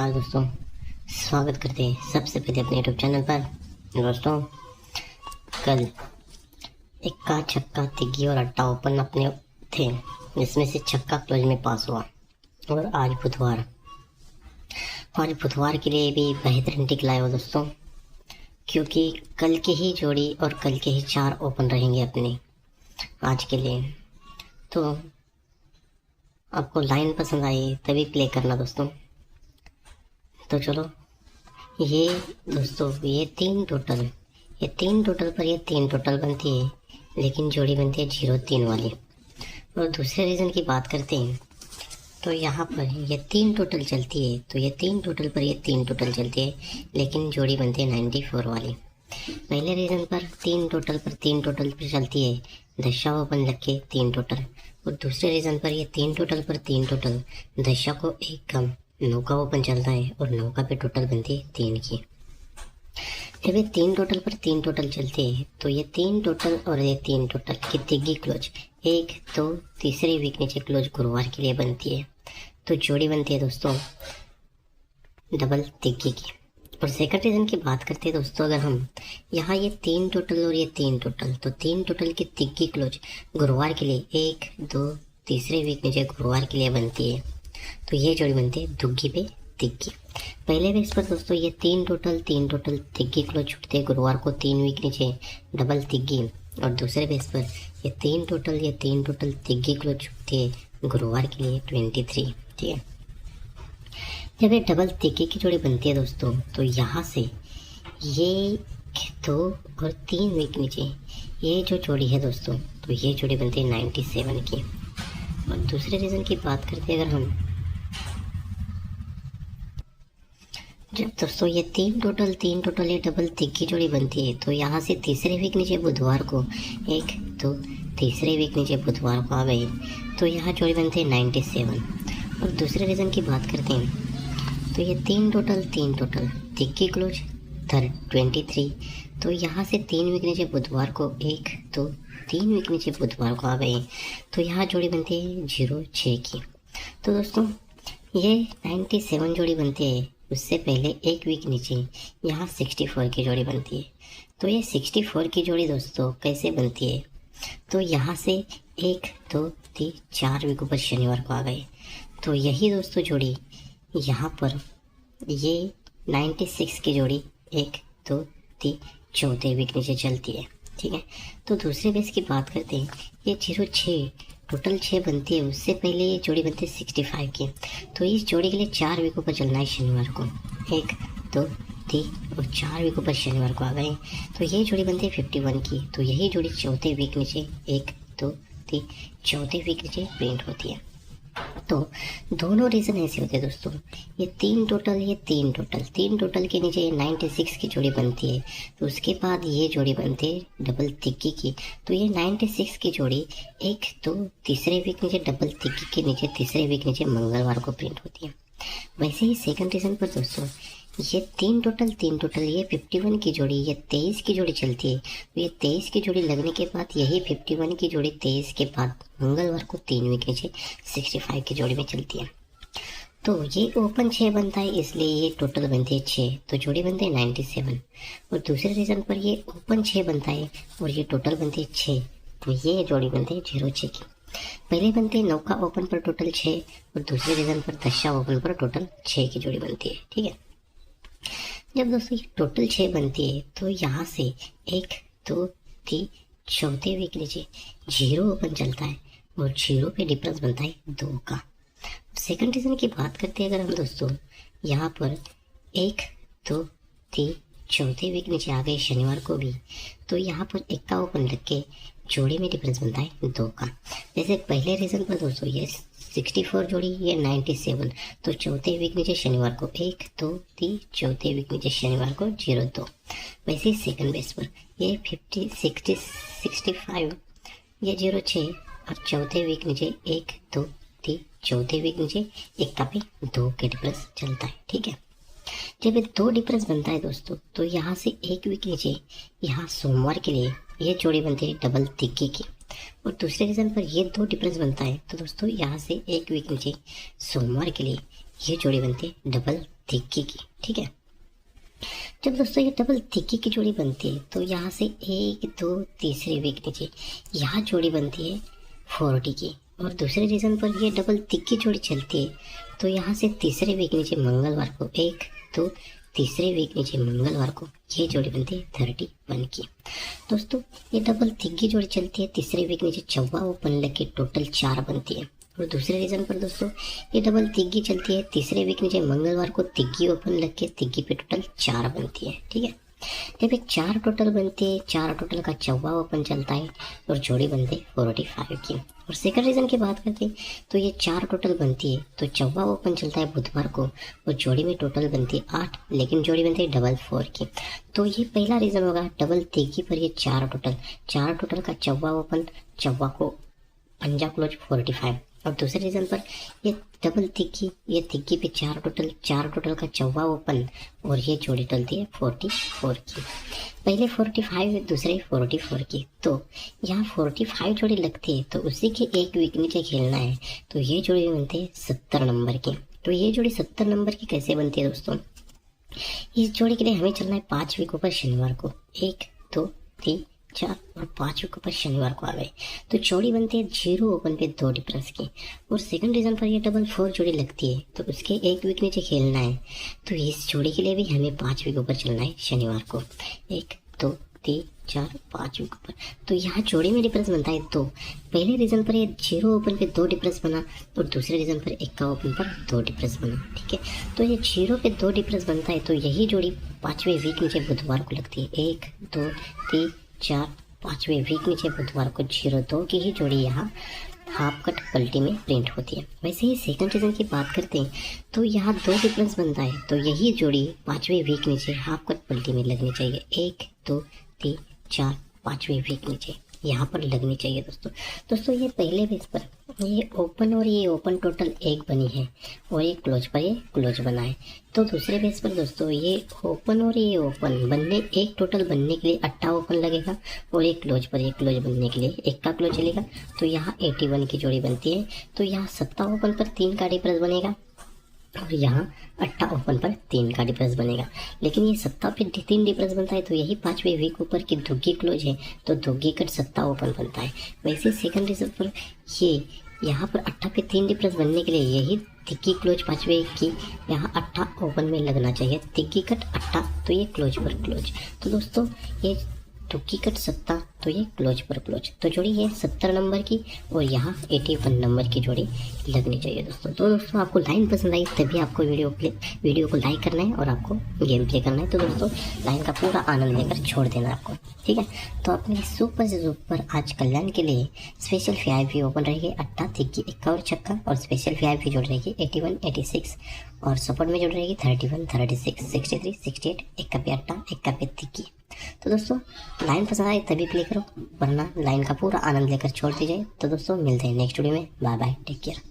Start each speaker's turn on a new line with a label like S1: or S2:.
S1: नमस्कार दोस्तों, स्वागत करते हैं सबसे पहले अपने यूट्यूब चैनल पर। दोस्तों, कल इक्का छक्का तिग्गी और अट्टा ओपन अपने थे, जिसमें से छक्का क्लोज में पास हुआ। और आज बुधवार के लिए भी बेहतरीन टिक लाए हो दोस्तों, क्योंकि कल की ही जोड़ी और कल के ही 4 ओपन रहेंगे अपने आज के लिए। तो आपको लाइन पसंद आई तभी प्ले करना दोस्तों। तो चलो, ये दोस्तों ये तीन टोटल पर ये 3 टोटल बनती है, लेकिन जोड़ी बनती है 0-3 वाली। और दूसरे रीज़न की बात करते हैं तो यहाँ पर ये 3 टोटल चलती है, तो ये 3 टोटल पर ये 3 टोटल चलती है, लेकिन जोड़ी बनती है 94 वाली। पहले रीज़न पर 3 टोटल पर चलती है, दशा ओपन लग के 3 टोटल। और दूसरे रीज़न पर ये 3 टोटल पर 3 टोटल, दशा को एक कम नौका ओपन चलता है और नौका पे टोटल बनती है 3 की। जब ये 3 टोटल पर 3 टोटल चलते हैं तो ये 3 टोटल और ये 3 टोटल की तिग्गी क्लोज 1, 2, तीसरी वीक नीचे क्लोज गुरुवार के लिए बनती है। तो जोड़ी बनती है दोस्तों डबल तिग्गी की। और सेकंड रीज़न की बात करते हैं दोस्तों, अगर हम यहाँ ये 3 टोटल और ये 3 टोटल, तो 3 टोटल की तिग्गी क्लोज गुरुवार के लिए 1, 2, तीसरे वीक नीचे गुरुवार के लिए बनती है। तो ये जोड़ी बनती है दुग्गी पे तिग्गी। पहले बेस पर दोस्तों ये 3 टोटल तिग्गी क्लोज छूटते हैं गुरुवार को 3 वीक नीचे डबल तिग्गी। और दूसरे बेस पर ये 3 टोटल तिग्गी क्लोज छूटती है गुरुवार के लिए 23। ठीक है, जब ये डबल तिग्गी की जोड़ी बनती है दोस्तों, तो यहाँ से ये 2 और 3 वीक नीचे ये जो जोड़ी है दोस्तों, तो ये जोड़ी बनती है 97 की। और दूसरे रीज़न की बात करते हैं अगर हम, जब दोस्तों ये 3 टोटल ये डबल तिग्गी जोड़ी बनती है, तो यहाँ से तीसरे वीक नीचे बुधवार को 1, 2, तीसरे वीक नीचे बुधवार को आ गई, तो यहाँ जोड़ी बनती है 97। और दूसरे रीज़न की बात करते हैं तो ये 3 टोटल तिग्गी क्लोज 23, तो यहाँ से 3 वीक नीचे बुधवार को 1, 2, 3 वीक नीचे बुधवार को आ गए, तो यहाँ जोड़ी बनती है 0-6 की। तो दोस्तों ये 97 जोड़ी बनती है, उससे पहले 1 वीक नीचे यहाँ 64 की जोड़ी बनती है। तो ये 64 की जोड़ी दोस्तों कैसे बनती है, तो यहाँ से 1, 2, 3, 4 वीक ऊपर शनिवार को आ गए, तो यही दोस्तों जोड़ी यहाँ पर ये 96 की जोड़ी 1, 2, 3, चौथे वीक नीचे चलती है। ठीक है, तो दूसरे बेस की बात करते हैं, ये 0-6 टोटल 6 बनती है, उससे पहले ये जोड़ी बनती है 65 की। तो इस जोड़ी के लिए 4 वीकों पर चलना है शनिवार को, 1, 2, 3 और 4 वीकों पर शनिवार को आ गए, तो ये जोड़ी बनती है 51 की। तो यही जोड़ी चौथे वीक नीचे 1, 2, 3 चौथे वीक नीचे प्रिंट होती है। तो दोनों रीज़न ऐसे होते हैं दोस्तों, ये 3 टोटल के नीचे 96 की जोड़ी बनती है, तो उसके बाद ये जोड़ी बनती है डबल तिग्गी की। तो ये 96 की जोड़ी 1, 2 तीसरे वीक नीचे डबल तिग्गी के नीचे तीसरे वीक नीचे मंगलवार को प्रिंट होती है। वैसे ही सेकंड रीज़न पर दोस्तों ये 3 टोटल ये 51 की जोड़ी, ये 23 की जोड़ी चलती है, तो ये 23 की जोड़ी लगने के बाद यही 51 की जोड़ी 23 के बाद मंगलवार को 3 वीक नीचे 65 की जोड़ी में चलती है। तो ये ओपन 6 बनता है, इसलिए ये टोटल बनती है 6, तो जोड़ी बनती है 97। और दूसरे रीज़न पर ये ओपन 6 बनता है और ये टोटल बनती है 6, तो ये जोड़ी बनती है 0-6 की। पहले बनती है नौका ओपन पर टोटल 6 और दूसरे रीज़न पर दशा ओपन पर टोटल 6 की जोड़ी बनती है। ठीक है, जब दोस्तों ये टोटल 6 बनती है, तो यहाँ से 1, 2, 3 चौथे वीक नीचे 0 ओपन चलता है और 0 पे डिफरेंस बनता है 2 का। सेकंड रीज़न की बात करते हैं अगर हम दोस्तों, यहाँ पर 1, 2, 3 चौथे वीक नीचे आ गए शनिवार को भी, तो यहाँ पर 1 का ओपन लग के जोड़ी में डिफरेंस बनता है 2 का। जैसे पहले रीज़न पर दोस्तों ये 64 जोड़ी, ये 97, तो चौथे वीक नीचे शनिवार को 1, 2, 3 चौथे वीक नीचे शनिवार को 0-2। वैसे ही सेकंड बेस पर ये 50, 60, 65 ये 0-6 और चौथे वीक नीचे 1, 2, 3 चौथे वीक नीचे 1 का पे 2 के डिफरेंस चलता है। ठीक है, जब ये 2 डिफरेंस बनता है दोस्तों, तो यहाँ से 1 वीक नीचे यहाँ सोमवार के लिए ये जोड़ी बनती है डबल तिग्गी की। और दूसरे रीज़न पर ये 2 डिफरेंस बनता है, तो दोस्तों यहाँ से 1 वीक नीचे सोमवार के लिए ये जोड़ी बनती है डबल तिक्की की। ठीक है, जब दोस्तों ये डबल तिक्की की जोड़ी बनती है तो यहाँ से 1 2 तीसरे वीक नीचे यहाँ जोड़ी बनती है 40 की, और दूसरे रीजन पर ये डबल तिक्की जोड़ी चलती है तो यहाँ से तीसरे वीक नीचे मंगलवार को 1 2 तीसरे वीक नीचे मंगलवार को ये जोड़ी बनती है 31 की। दोस्तों ये डबल तिग्गी जोड़ी चलती है तीसरे वीक नीचे चौवा ओपन लग के टोटल 4 बनती है, और दूसरे रीजन पर दोस्तों ये डबल तिग्गी चलती है तीसरे वीक नीचे मंगलवार को तिग्गी ओपन लग के तिग्गी पे टोटल 4 बनती है। ठीक है, जब ये 4 टोटल बनती है, 4 टोटल का चौवा ओपन चलता है और जोड़ी बनती है 45 की। और सेकंड रीजन की बात करते हैं तो ये 4 टोटल बनती है तो चौवा ओपन चलता है बुधवार को और जोड़ी में टोटल बनती है 8, लेकिन जोड़ी बनती है डबल 4 की। तो ये पहला रीजन होगा डबल तिग्गी पर ये 4 टोटल का चौवा ओपन, चौवा को पंजा क्लोज 45, और दूसरे रीजन पर ये डबल तिग्गी, ये तिग्गी पे 4 टोटल का चौवा ओपन और ये जोड़ी डलती है 44 की। पहले 45 दूसरे 44 की, तो यहाँ 45 जोड़ी लगती है तो उसी के एक वीक नीचे खेलना है तो ये जोड़ी बनती है 70 नंबर की। तो ये जोड़ी 70 नंबर की कैसे बनती है दोस्तों, इस जोड़ी के लिए हमें चलना है 5 वीकों पर शनिवार को, 1 2 3 4 और 5 विकेट पर शनिवार को आ गए तो जोड़ी बनती है 0 ओपन पे 2 डिफरेंस की। और सेकंड रीजन पर ये डबल 4 जोड़ी लगती है तो उसके एक वीक नीचे खेलना है तो इस जोड़ी के लिए भी हमें 5 विकेट पर चलना है शनिवार को, 1 2 3 4 5 विकेट पर। तो यहाँ जोड़ी में डिफरेंस बनता है 2। पहले रीजन पर ये 0 ओपन पे 2 डिफरेंस बना और दूसरे रीजन पर 1 ओपन पर 2 डिफरेंस बना। ठीक है, तो ये 0 पे 2 डिफरेंस बनता है तो यही जोड़ी 5वें वीक नीचे बुधवार को लगती है, 1 2 3 4 5वें वीक नीचे बुधवार को 0-2 की ही जोड़ी यहाँ हाफ कट पलटी में प्रिंट होती है। वैसे ही सेकंड रीजन की बात करते हैं तो यहाँ 2 डिफरेंस बनता है तो यही जोड़ी 5वें वीक नीचे हाफ कट पलटी में लगनी चाहिए, 1 2 3 4 5वें वीक नीचे यहाँ पर लगनी चाहिए। दोस्तों ये पहले बेस पर ये ओपन और ये ओपन टोटल 1 बनी है और ये क्लोज बना है। तो दूसरे बेस पर दोस्तों ये ओपन और ये ओपन बनने एक टोटल बनने के लिए 8 ओपन लगेगा और एक क्लोज पर एक क्लोज बनने के लिए 1 का क्लोज चलेगा तो यहाँ 81 की जोड़ी बनती है। तो यहाँ 7 ओपन पर 3 का डिफरेंस बनेगा और यहाँ 8 ओपन पर 3 का डिफरेंस बनेगा, लेकिन ये 7 पे 3 डिफरेंस बनता है तो यही 5वें वीक ऊपर की दुग्गी क्लोज है तो दुग्गी कट 7 ओपन बनता है। वैसे सेकंड रीजन पर ये यहाँ पर 8 पे 3 डिफरेंस बनने के लिए यही तिक्की क्लोज 5वें की यहाँ 8 ओपन में लगना चाहिए, तिक्की कट 8 तो ये क्लोज पर क्लोज। तो दोस्तों ये तुक्की कट 7 तो ये क्लोज पर क्लोज, तो जोड़ी है 70 नंबर की और यहाँ 81 नंबर की जोड़ी लगनी चाहिए दोस्तों। तो दोस्तों आपको लाइन पसंद आई तभी आपको वीडियो को लाइक करना है और आपको गेम प्ले करना है। तो दोस्तों लाइन का पूरा आनंद लेकर छोड़ देना आपको, ठीक है। तो अपने सुपर से सुपर आज कल्याण के लिए स्पेशल VIP ओपन रहेगी 8 तिक्की 1 और छक्का, और स्पेशल VIP जोड़ रहेगी 81 86 और सपोर्ट में जोड़ रहेगी 31 36 63 68 1 का पे 8 1 का पे तिक्की। तो दोस्तों लाइन पसंद आए तभी प्ले करो, वरना लाइन का पूरा आनंद लेकर छोड़ दीजिए। तो दोस्तों मिलते हैं नेक्स्ट वीडियो में, बाय बाय, टेक केयर।